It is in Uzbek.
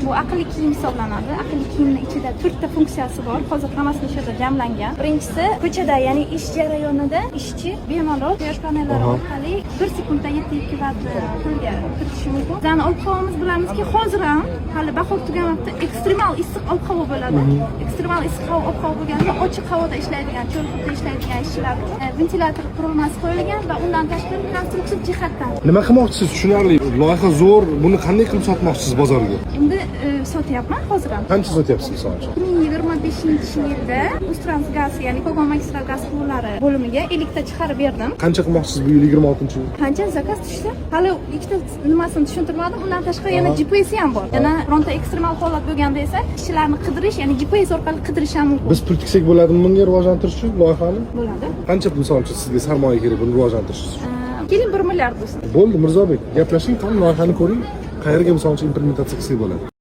Bu aqlli kiyim hisoblanadi. Aqlli kiyimning ichida 4 ta funksiyasi bor. Hozir hammasi o'sha yerda jamlangan. Birinchisi ko'chada, ya'ni ish jarayonida ishchi bemalol quyosh panellari orqali 1 sekundda 7 kW pulga kiritishi mumkin. Bizning ob-havomiz bilamizki, hozir ham hali bahor tugamabdi, ekstremal issiq ob-havo bo'ladi. Ekstremal issiq ob-havo bo'lganda ochiq havoda ishlaydigan, cho'lqinda ishlaydigan ishchilar uchun ventilyator qurilmasi qo'yilgan va undan tashqari konstruktiv jihatdan. Nima qilmoqchisiz? Tushunarli. Loyiha zo'r. Buni qanday qilib sotmoqchisiz bozorga? Endi sotyapman hozir ham. Qancha sotyapsiz misol uchun? 2025-yilda Uztransgaz, ya'ni Kogon magistral gaz quvurlari bo'limiga 50 ta chiqarib berdim. Qancha qilmoqchisiz bu yil 26-yil? Qancha zakaz tushsa, hali ikkita nimasini tushuntirmadim. Undan tashqari yana GPS ham bor. Yana bironta ekstremal holat bo'lganda esa ishchilarni qidirish, ya'ni GPS orqali qidirish ham mumkin. Biz pul tiksak bo'ladimi bunga rivojlantirish uchun loyihani? Bo'ladi. Qancha misol uchun sizga sarmoya kerak buni rivojlantirish uchun? Keling 1 milliard bo'lsin. Bo'ldi, Mirzobek. Gaplashing, qani loyihani ko'ring. Qayerga misol uchun implementatsiya qilsak bo'ladi?